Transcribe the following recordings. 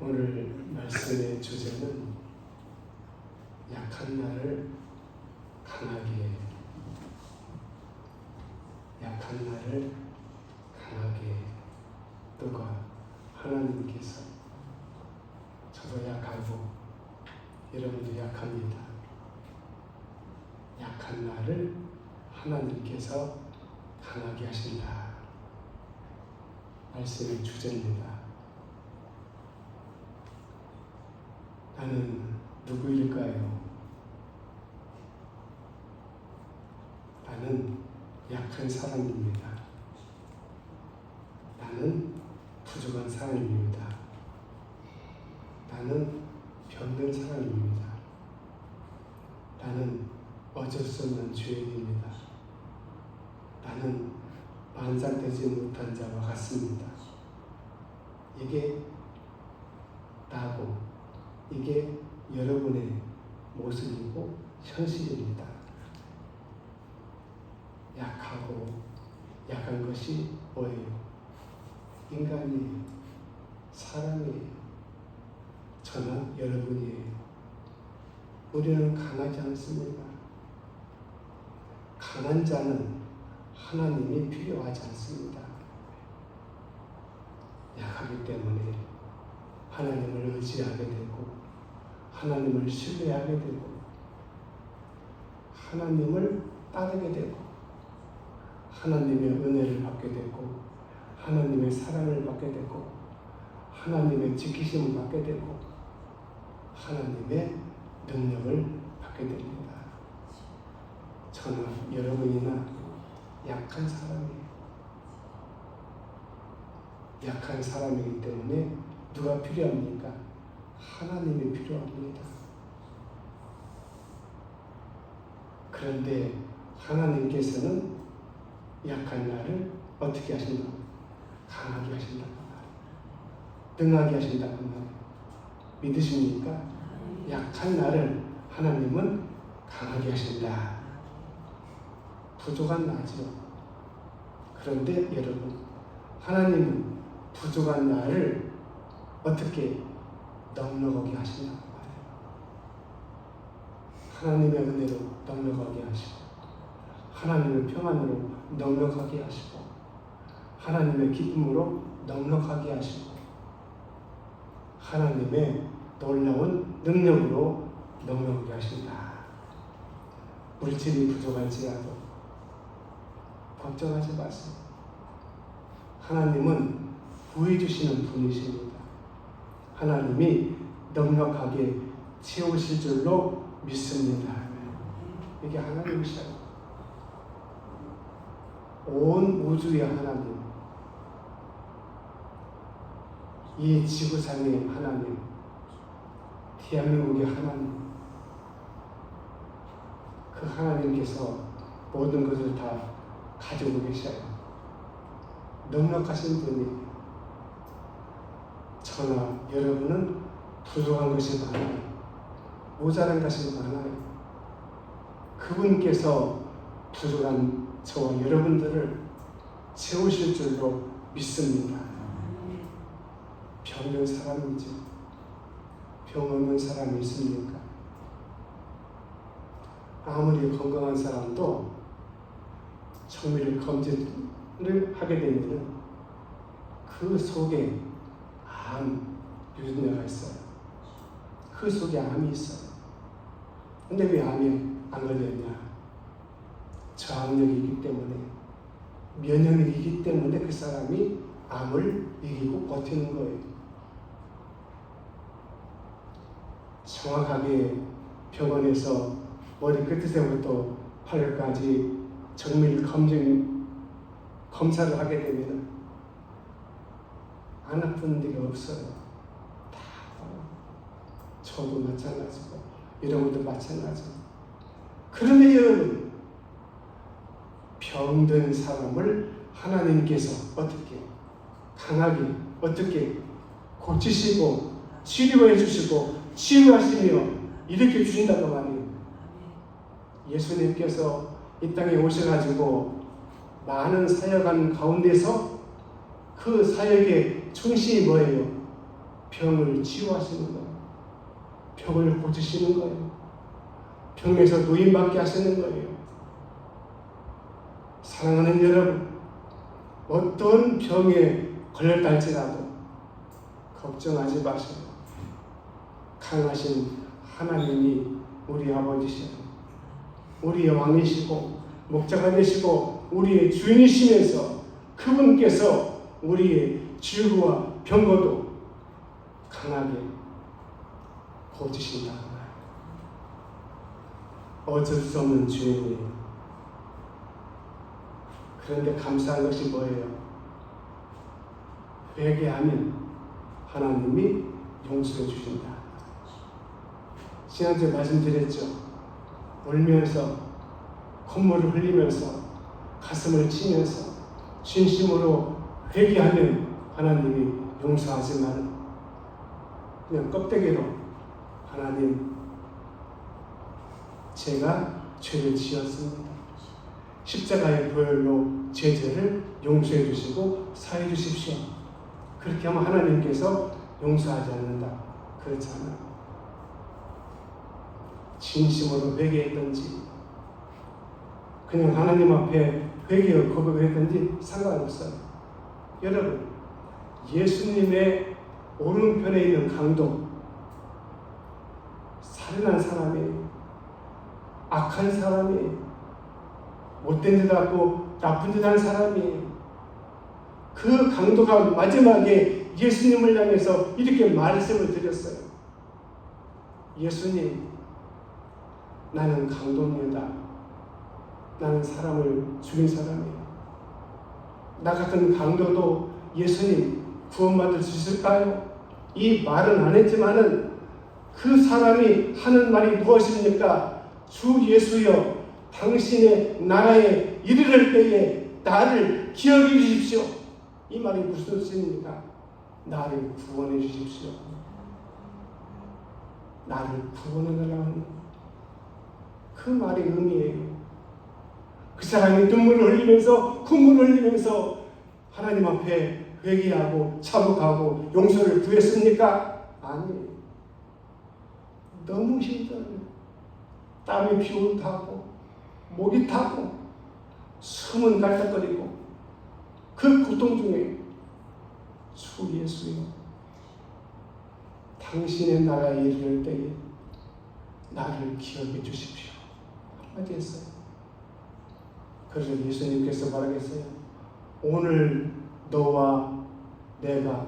오늘 말씀의 주제는 약한 나를 강하게, 약한 나를 강하게. 누가? 하나님께서. 저도 약하고 여러분도 약합니다. 약한 나를 하나님께서 강하게 하신다. 말씀의 주제입니다. 나는 누구일까요? 나는 약한 사람입니다. 나는 부족한 사람입니다. 나는 병든 사람입니다. 나는 어쩔 수 없는 죄인입니다. 나는 완성되지 못한 자와 같습니다. 이게 나고, 이게 여러분의 모습이고 현실입니다. 약하고, 약한 것이 뭐예요? 인간이에요. 사람이에요. 저나 여러분이에요. 우리는 강하지 않습니다. 강한 자는 하나님이 필요하지 않습니다. 약하기 때문에 하나님을 의지하게 되고, 하나님을 신뢰하게 되고, 하나님을 따르게 되고, 하나님의 은혜를 받게 되고, 하나님의 사랑을 받게 되고, 하나님의 지키심을 받게 되고, 하나님의 능력을 받게 됩니다. 저나 여러분이나 약한 사람이에요. 약한 사람이기 때문에 누가 필요합니까? 하나님이 필요합니다. 그런데 하나님께서는 약한 나를 어떻게 하신다고? 강하게 하신다고 말이에요. 능하게 하신다고 말이에요. 믿으십니까? 약한 나를 하나님은 강하게 하신다. 부족한 나죠. 그런데 여러분, 하나님은 부족한 나를 어떻게 넉넉하게 하신다고 말이에요. 하나님의 은혜로 넉넉하게 하시고, 하나님의 평안으로 넉넉하게 하시고, 하나님의 기쁨으로 넉넉하게 하시고, 하나님의 놀라운 능력으로 넉넉하게 하신다. 물질이 부족할지라도 걱정하지 마세요. 하나님은 구해주시는 분이십니다. 하나님이 넉넉하게 채우실 줄로 믿습니다. 이게 하나님이셔요. 온 우주의 하나님, 이 지구상의 하나님, 대한민국의 하나님, 그 하나님께서 모든 것을 다 가지고 계셔요. 넉넉하신 분이. 저나 여러분은 부족한 것이 많아요. 모자란 것이 많아요. 그분께서 부족한 저와 여러분들을 채우실 줄로 믿습니다. 병든 사람이죠. 병 없는 사람이 있습니까? 아무리 건강한 사람도 정밀 검진을 하게 되면 그 속에 암 유전자가 있어요. 그 속에 암이 있어요. 근데 왜 암이 안 걸렸냐? 저항력이 있기 때문에, 면역력이 있기 때문에 그 사람이 암을 이기고 버티는 거예요. 정확하게 병원에서 머리 끝에서부터 팔까지 정밀 검사를 하게 되면 안 아픈 데가 없어요. 다 저도 마찬가지고 여러분도 마찬가지고. 그런데 여러분, 병든 사람을 하나님께서 어떻게 강하게 어떻게 고치시고 치료해 주시고 치유하시며 이렇게 주신다고 말이에요. 예수님께서 이 땅에 오셔가지고 많은 사역한 가운데서 그 사역의 중심이 뭐예요? 병을 치유하시는 거예요. 병을 고치시는 거예요. 병에서 노인받게 하시는 거예요. 사랑하는 여러분, 어떤 병에 걸렸다 할지라도 걱정하지 마세요. 강하신 하나님이 우리 아버지시고 우리의 왕이시고 목자가 되시고 우리의 주인이시면서 그분께서 우리의 질고와 병고도 강하게 고치신다. 어쩔 수 없는 주인이에요. 그런데 감사한 것이 뭐예요? 회개하면 하나님이 용서해 주신다. 지난주에 말씀드렸죠. 울면서 콧물을 흘리면서 가슴을 치면서 진심으로 회개하면 하나님이 용서하지만 그냥 껍데기로 하나님 제가 죄를 지었습니다. 십자가의 보혈로 제 죄를 용서해 주시고 사해 주십시오. 그렇게 하면 하나님께서 용서하지 않는다. 그렇잖아. 진심으로 회개했든지 그냥 하나님 앞에 회개와 고백을 했든지 상관없어요. 여러분, 예수님의 오른편에 있는 강도, 살인한 사람이에요. 악한 사람이에요. 못된 짓 하고 나쁜 짓 한 사람이에요. 그 강도가 마지막에 예수님을 향해서 이렇게 말씀을 드렸어요. 예수님, 나는 강도입니다. 나는 사람을 죽인 사람이에요. 나 같은 강도도 예수님 구원받을 수 있을까요? 이 말은 안 했지만은 그 사람이 하는 말이 무엇입니까? 주 예수여, 당신의 나라에 이르를 때에 나를 기억해 주십시오. 이 말이 무슨 뜻입니까? 나를 구원해 주십시오. 나를 구원해 달라는 그 말의 의미예요. 그 사람이 눈물을 흘리면서 콧물을 흘리면서 하나님 앞에 회개하고 자복하고 용서를 구했습니까? 아니에요. 너무 힘들어요. 땀이 피고 타고 목이 타고 숨은 갈딱거리고 그 고통 중에 주 예수여, 당신의 나라에 이르를 때에 나를 기억해 주십시오. 한마디 했어요. 그래서 예수님께서 말하겠어요. 오늘 너와 내가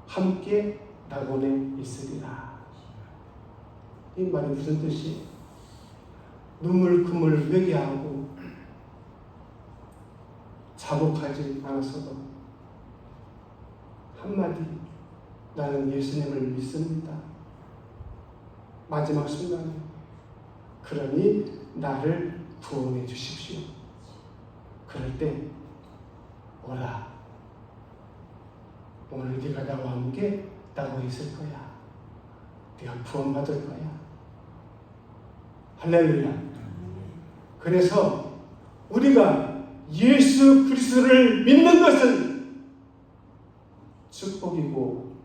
함께 낙원에 있으리라. 이 말이 무슨 뜻이에요? 눈물 그물 회개하고 자복하지 않았어도 한마디 나는 예수님을 믿습니다. 마지막 순간에 그러니 나를 구원해 주십시오. 그럴 때 오라. 오늘 네가 나와 함께 낙원에 있을 거야. 네가 구원받을 거야. 할렐루야. 그래서 우리가 예수 그리스도를 믿는 것은 축복이고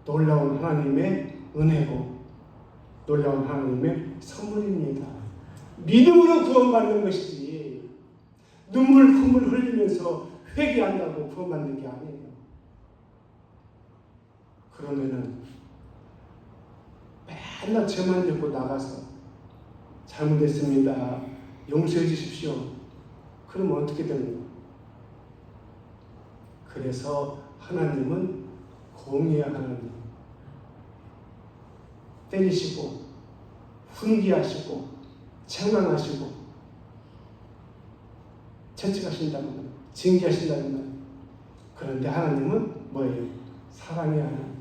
놀라운 하나님의 은혜고 놀라운 하나님의 선물입니다. 믿음으로 구원받는 것이지 눈물 콧물 흘리면서 회개한다고 구원받는 게 아니에요. 그러면은 맨날 죄만 짓고 나가서 잘못했습니다. 용서해 주십시오. 그러면 어떻게 됩니까? 그래서 하나님은 공의의 하나님. 때리시고 훈계하시고 책망하시고 채찍하신다는 말, 징계하신다는 말. 그런데 하나님은 뭐예요? 사랑의 하나님.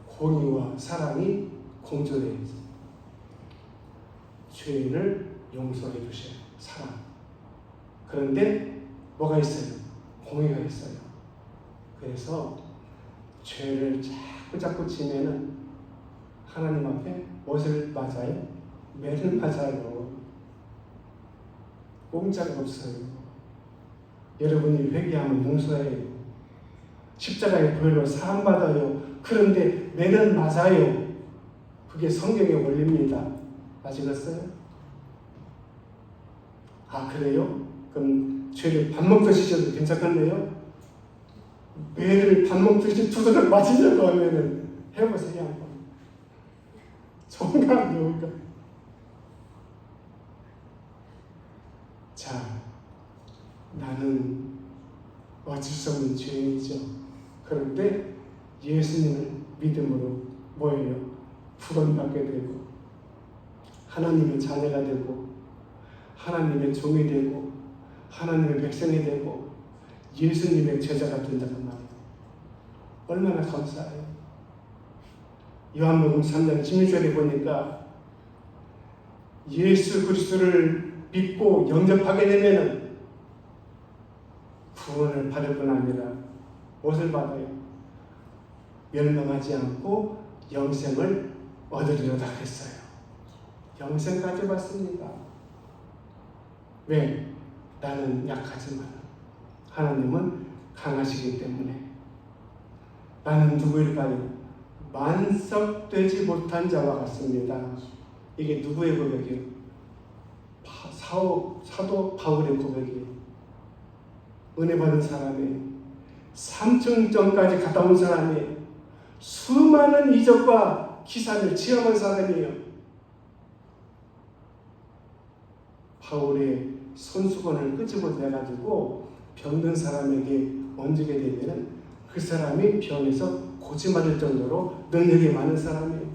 공의와 사랑이 공존해 있어요. 죄인을 용서해 주셔요. 사랑. 그런데 뭐가 있어요? 공의가 있어요. 그래서 죄를 자꾸 지면은 하나님 앞에 무엇을 맞아요? 매를 맞아요. 공짜가 없어요. 여러분이 회개하면 용서해요. 십자가의 보혈로 사함받아요. 그런데 매는 맞아요. 그게 성경의 원리입니다. 아시겠어요? 아, 그래요? 그럼 죄를 밥 먹듯이 져도 괜찮겠네요? 매를 밥 먹듯이 두드려 맞으려고 하면은 해보세요, 한번. 좋은가, 안 좋은가? 자, 나는 어쩔 수 없는 죄인이죠. 그런데 예수님을 믿음으로 뭐예요? 구원받게 되고 하나님의 자녀가 되고 하나님의 종이 되고 하나님의 백성이 되고 예수님의 제자가 된다는 말이에요. 얼마나 감사해요. 요한복음 3장 16절에 보니까 예수 그리스도를 믿고 영접하게 되면 구원을 받을 뿐 아니라 무엇을 받아요? 멸망하지 않고 영생을 얻으리로다 했어요. 영생까지 받습니다. 왜? 나는 약하지만 하나님은 강하시기 때문에. 나는 누구일까요? 만석되지 못한 자와 같습니다. 이게 누구의 고백이에요? 사도 바울의 고백이에요. 은혜 받은 사람이 삼층전까지 갔다 온 사람이 수많은 이적과 기사를 체험한 사람이에요. 바울의 손수건을 끄집어내가지고 병든 사람에게 얹게 되면 그 사람이 병에서 고침받을 정도로 능력이 많은 사람이에요.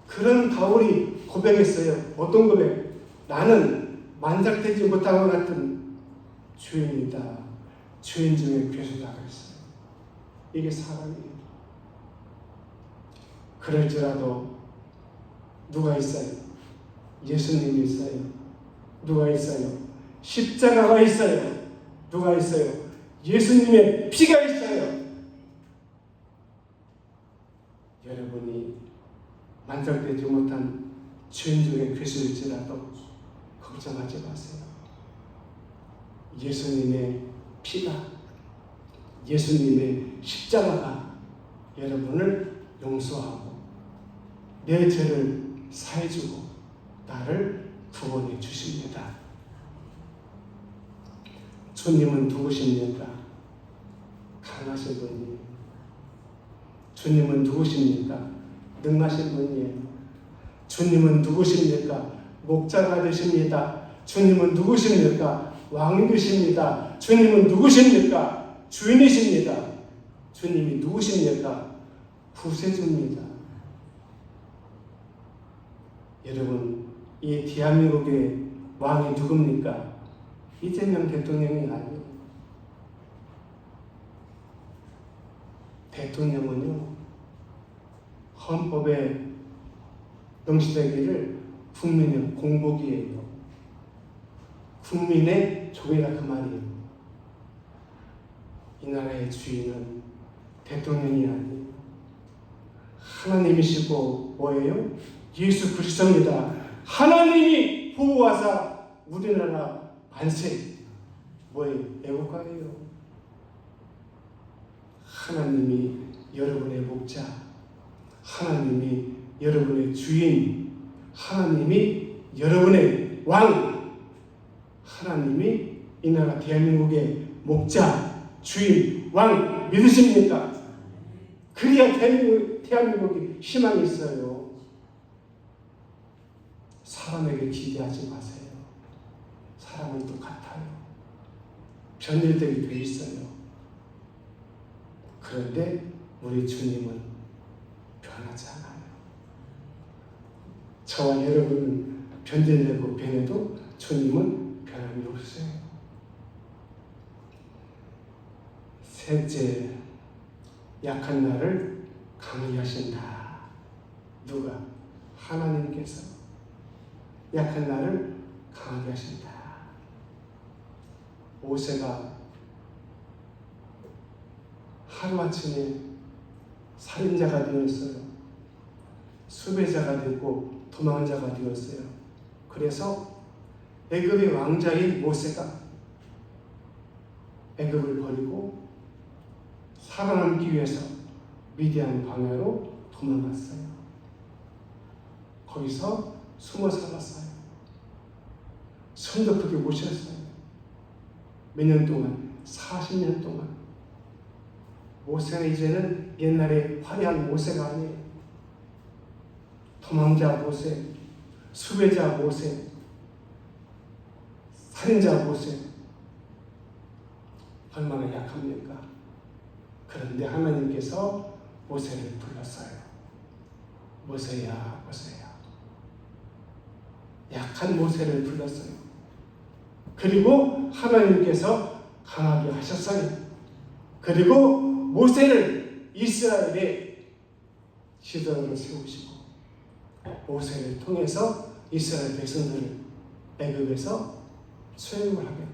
그런 바울이 고백했어요. 어떤 고백? 나는 만삭되지 못한 것 같은 죄인이다. 죄인 중에 괴수다 그랬어요. 이게 사람이에요. 그럴지라도 누가 있어요? 예수님이 있어요. 누가 있어요? 십자가가 있어요. 누가 있어요? 예수님의 피가 있어요. 여러분이 만족되지 못한 죄인 중에 괴수일지라도 걱정하지 마세요. 예수님의 피가, 예수님의 십자가가 여러분을 용서하고 내 죄를 사해주고 나를 구원해 주십니다. 주님은 누구십니까? 강하신 분이에요. 주님은 누구십니까? 능하신 분이에요. 주님은 누구십니까? 목자가 되십니다. 주님은 누구십니까? 왕이 되십니다. 주님은 누구십니까? 주인이십니다. 주님이 누구십니까? 구세주입니다. 여러분, 이 대한민국의 왕이 누굽니까? 이재명 대통령이 아니에요. 대통령은요, 헌법에 명시되기를 국민의 공복이에요. 국민의 종이라 그 말이에요. 이 나라의 주인은 대통령이 아니에요. 하나님이시고 뭐예요? 예수 그리스도입니다. 하나님이 보호하사 우리나라 만세. 뭐예요? 애국가예요. 하나님이 여러분의 목자, 하나님이 여러분의 주인, 하나님이 여러분의 왕, 하나님이 이 나라 대한민국의 목자, 주인, 왕 믿으십니까? 그래야 대한민국이 희망이 있어요. 사람에게 기대하지 마세요. 사람은 똑같아요. 변질되게 돼 있어요. 그런데 우리 주님은 변하지 않아요. 저와 여러분은 변질되고 변해도 주님은 변함이 없어요. 셋째, 약한 나를 강하게 하신다. 누가? 하나님께서 약한 나를 강하게 하신다. 모세가 하루아침에 살인자가 되었어요. 수배자가 되고 도망한 자가 되었어요. 그래서 애굽의 왕자인 모세가 애굽을 버리고 살아남기 위해서 미디안 광야로 도망갔어요. 거기서 숨어 살았어요. 손도 크게 못 쉬었어요. 몇 년 동안, 40년 동안. 모세는 이제는 옛날에 화려한 모세가 아니에요. 도망자 모세, 수배자 모세, 살인자 모세. 얼마나 약합니까? 그런데 하나님께서 모세를 불렀어요. 모세야, 모세야. 약한 모세를 불렀어요. 그리고 하나님께서 강하게 하셨어요. 그리고 모세를 이스라엘의 지도자로 세우시고 모세를 통해서 이스라엘 백성들을 애굽에서 수행을 하게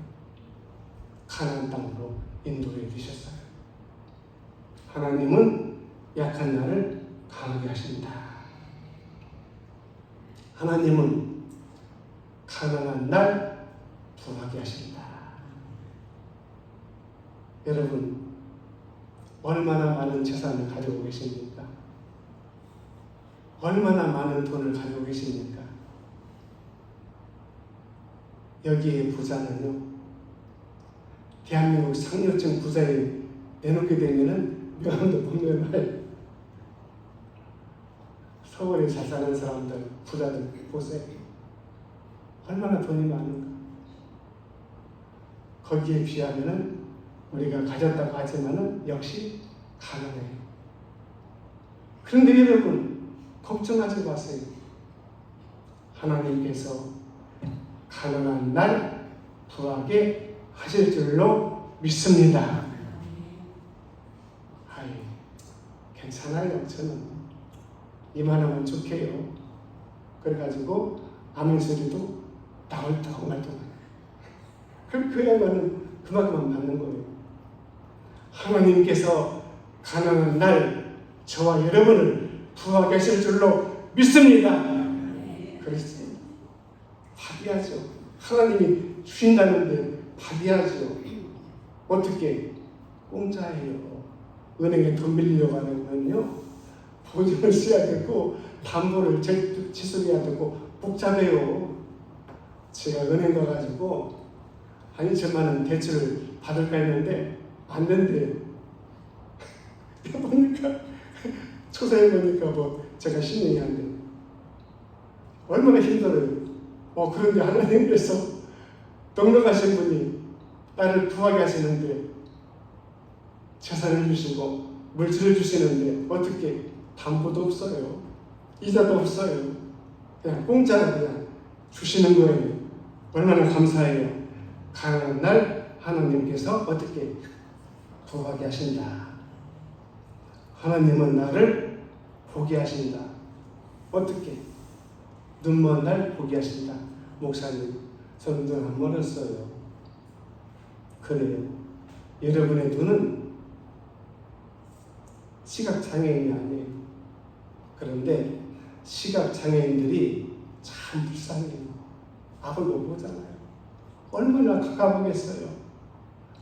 가나안 땅으로 인도해 주셨어요. 하나님은 약한 나를 강하게 하신다. 하나님은 가난한 날 부하게 하신다. 여러분, 얼마나 많은 재산을 가지고 계십니까? 얼마나 많은 돈을 가지고 계십니까? 여기에 부자는요, 대한민국 상류층 부자에 내놓게 되면은 명함도 못 내놔요. 서울에 잘 사는 사람들, 부자들 보세요. 얼마나 돈이 많은가. 거기에 비하면은 우리가 가졌다고 하지만은 역시 가난해요. 그런데 여러분, 걱정하지 마세요. 하나님께서 가난한 날 부하게 하실 줄로 믿습니다. 아이, 괜찮아요. 저는 이만하면 좋게요. 그래가지고 아멘 소리도 나올떡 말떡. 그야말로 그만큼만 받는 거예요. 하나님께서 가난한 날 저와 여러분을 부하게 하실 줄로 믿습니다. 그렇습니다. 받아야죠. 하나님이 주신다는데 받아야죠. 어떻게? 공짜예요. 은행에 돈 빌리려고 하면요, 보증을 써야 되고 담보를 지속해야 되고 복잡해요. 제가 은행 가가지고 한 2천만 원 대출을 받을까 했는데 안 된대요. 보니까 조사해 보니까 뭐 제가 신용이 안 돼요. 얼마나 힘들어요. 그런데 하나님께서 넉넉하신 분이 나를 부하게 하시는데 재산을 주시고 물질을 주시는데 어떻게 담보도 없어요. 이자도 없어요. 그냥 공짜로 그냥 주시는 거예요. 얼마나 감사해요. 가난한 날 하나님께서 어떻게 부하게 하신다. 하나님은 나를 보게 하신다. 어떻게? 눈 먼 날 보게 하신다. 목사님, 저는 눈 안 멀었어요. 그래요. 여러분의 눈은 시각장애인이 아니에요. 그런데 시각장애인들이 참 불쌍해요. 앞을 못 보잖아요. 얼마나 가까보겠어요.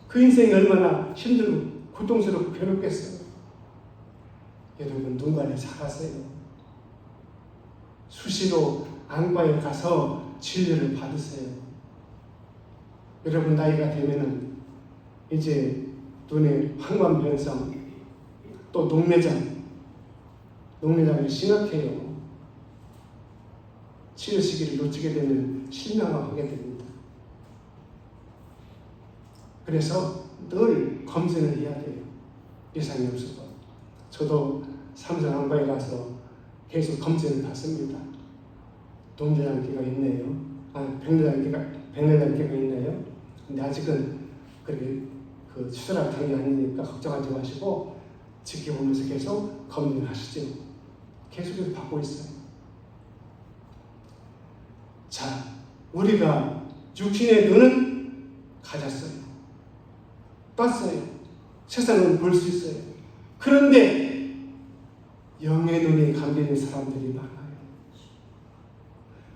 그 인생이 얼마나 힘들고 고통스럽고 괴롭겠어요. 여러분, 눈 관리 잘하세요. 수시로 안과에 가서 진료를 받으세요. 여러분 나이가 되면은 이제 눈에 황반변성, 또 녹내장이 심각해요. 치료 시기를 놓치게 되면 실명하게 됩니다. 그래서 늘 검진을 해야 돼요. 이상이 없어도. 저도 삼성안과에 가서 계속 검진을 받습니다. 동대장기가 있네요. 백내장기가 있네요. 근데 아직은 그렇게 수술할 단계 아니니까 걱정하지 마시고 지켜보면서 계속 검진하시죠. 계속해서 받고 있어요. 자, 우리가 육신의 눈은 가졌어요. 떴어요. 세상을 볼 수 있어요. 그런데 영의 눈이 감겨있는 사람들이 많아요.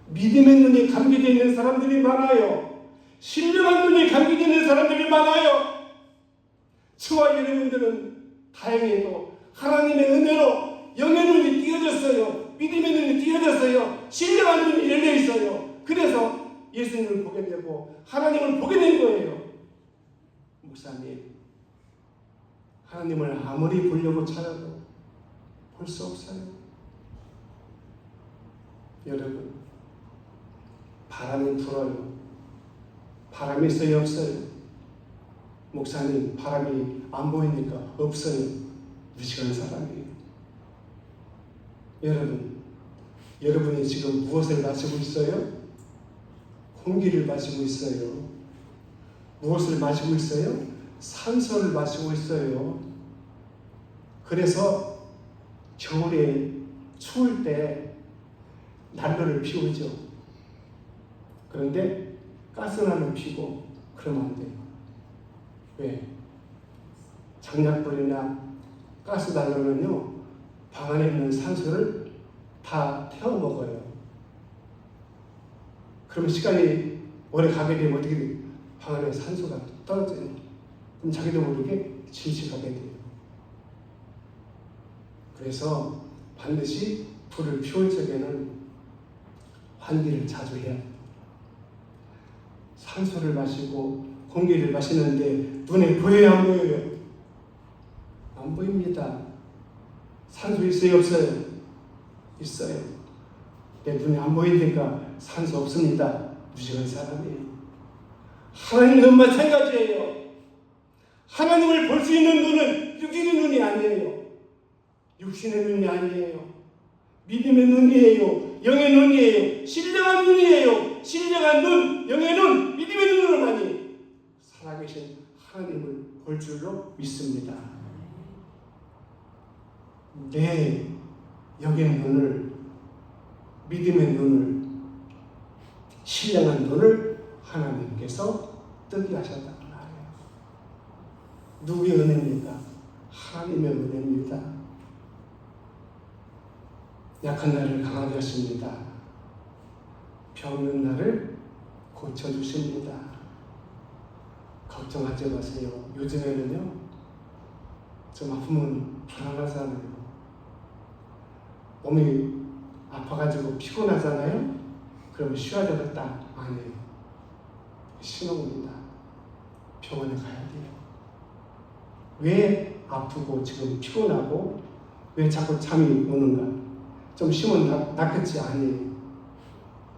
믿음의 눈이 감겨져 있는 사람들이 많아요. 신령한 눈이 감겨져 있는 사람들이 많아요. 저와 여러분들은 다행히도 하나님의 은혜로 영의 눈이 띄어졌어요. 믿음의 눈이 띄어졌어요. 신령한 눈이 열려 있어요. 그래서 예수님을 보게 되고 하나님을 보게 된 거예요. 목사님, 하나님을 아무리 보려고 찾아도 볼 수 없어요. 여러분, 바람이 불어요. 바람이 있어요, 없어요? 목사님, 바람이 안 보이니까 없어요. 무식한 사람이에요. 여러분이 지금 무엇을 마시고 있어요? 공기를 마시고 있어요. 무엇을 마시고 있어요? 산소를 마시고 있어요. 그래서 겨울에 추울 때 난로를 피우죠. 그런데 가스난을 피고 그러면 안 돼요. 왜? 장작불이나 가스난로는요, 방 안에 있는 산소를 다 태워 먹어요. 그러면 시간이 오래 가게 되면 어떻게 돼요? 방 안에 산소가 떨어져요. 그럼 자기도 모르게 질식하게 돼요. 그래서 반드시 불을 피울 적에는 환기를 자주 해야 돼요. 산소를 마시고 공기를 마시는데 눈에 보여요, 안 보여요? 안 보입니다. 산소 있어요, 없어요? 있어요. 내 눈에 안 보이니까 산소 없습니다. 무식한 사람이에요. 하나님은 마찬가지예요. 하나님을 볼 수 있는 눈은 육신의 눈이 아니에요. 육신의 눈이 아니에요. 믿음의 눈이에요. 영의 눈이에요. 신령한 눈이에요. 신령한 눈, 영의 눈, 믿음의 눈으로만이 살아계신 하나님을 볼 줄로 믿습니다. 내 영의 눈을, 믿음의 눈을, 신령한 눈을 하나님께서 뜨게 하셨다는 말이에요. 누구의 은혜입니까? 하나님의 은혜입니다. 약한 나를 강하게 하십니다. 병든 나를 고쳐주십니다. 걱정하지 마세요. 요즘에는요, 좀 아프면 불안하잖아요. 몸이 아파가지고 피곤하잖아요. 그러면 쉬어야 되겠다. 아니에요. 신호입니다. 병원에 가야 돼요. 왜 아프고 지금 피곤하고 왜 자꾸 잠이 오는가? 좀 쉬면 낫겠지. 아니에요.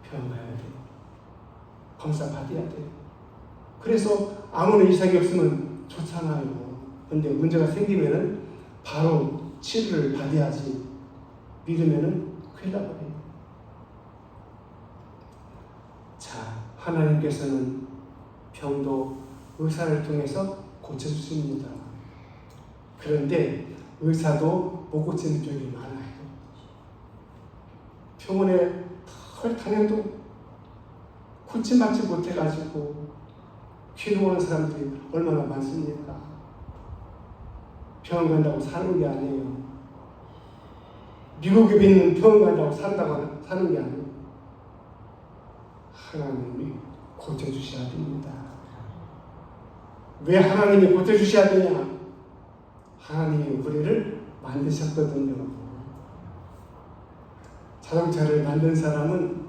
병원 가야 돼요. 검사 받아야 돼요. 그래서 아무런 이상이 없으면 좋잖아요. 근데 문제가 생기면은 바로 치료를 받아야지. 믿으면은 큰일 나버려요. 자, 하나님께서는 병도 의사를 통해서 고쳐주십니다. 그런데 의사도 못 고치는 병이 많아요. 병원에 털 다녀도 고침받지 못해가지고 괴로워하는 사람들이 얼마나 많습니까? 병원 간다고 사는 게 아니에요. 미국에 있는 병원 간다고 산다고 사는 게 아니에요. 하나님이 고쳐주셔야 됩니다. 왜 하나님이 고쳐주셔야 되냐? 하나님이 우리를 만드셨거든요. 자동차를 만든 사람은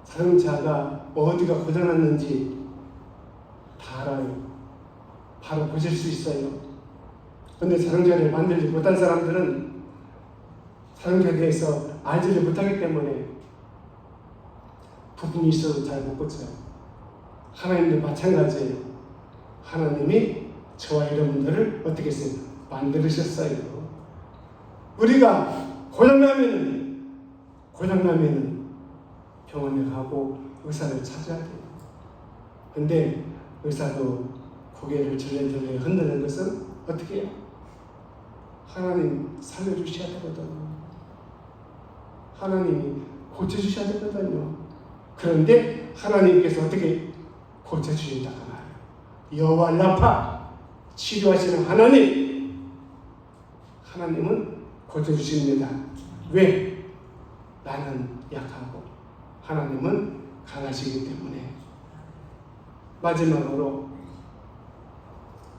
자동차가 어디가 고장났는지 다 알아요. 바로 고칠 수 있어요. 그런데 자동차를 만들지 못한 사람들은 자동차에 대해서 알지를 못하기 때문에 부품이 있어도 잘 못 고쳐요. 하나님도 마찬가지예요. 하나님이 저와 여러분들을 어떻게 했어요? 만들으셨어요. 우리가 고장나면은 병원에 가고 의사를 찾아야 돼요. 근데 의사도 고개를 절레절레 흔드는 것은 어떻게 해요? 하나님 살려주셔야 되거든요. 하나님이 고쳐주셔야 되거든요. 그런데 하나님께서 어떻게 고쳐주신다고 말해요? 여호와 라파, 치료하시는 하나님은 고쳐주십니다. 왜? 나는 약하고 하나님은 강하시기 때문에. 마지막으로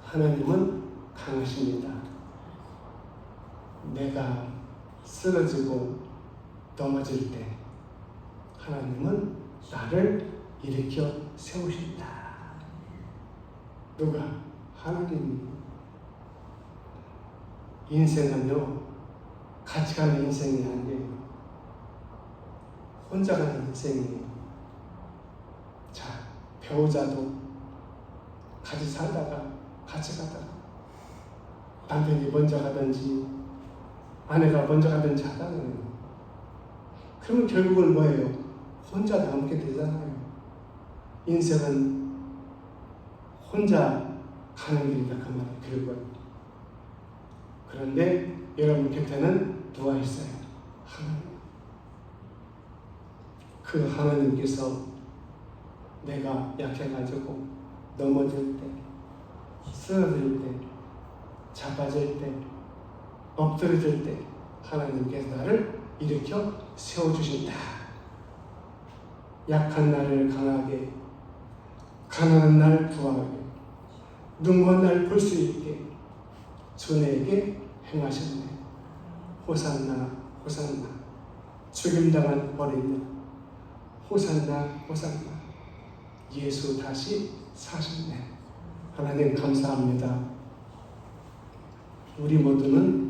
하나님은 강하십니다. 내가 쓰러지고 넘어질 때 하나님은 나를 일으켜 세우신다. 누가? 하나님이. 인생은요, 같이 가는 인생이 아니에요. 혼자 가는 인생이에요. 자, 배우자도 같이 살다가 같이 가다가 남편이 먼저 가든지 아내가 먼저 가든지 하다가요. 그러면 결국은 뭐예요? 혼자 남게 되잖아요. 인생은 혼자 가는 길이다 그 말이 결국은. 그런데 여러분 곁에는 누가 있어요? 하나님. 그 하나님께서 내가 약해가지고 넘어질 때, 쓰러질 때, 자빠질 때, 엎드러질 때 하나님께서 나를 일으켜 세워주신다. 약한 날을 강하게, 가난한 날 부하게, 눈먼 날 볼 수 있게 주 내게 행하셨네. 호산나 호산나. 죽임당한 어린양 호산나 호산나. 예수 다시 사셨네. 하나님 감사합니다. 우리 모두는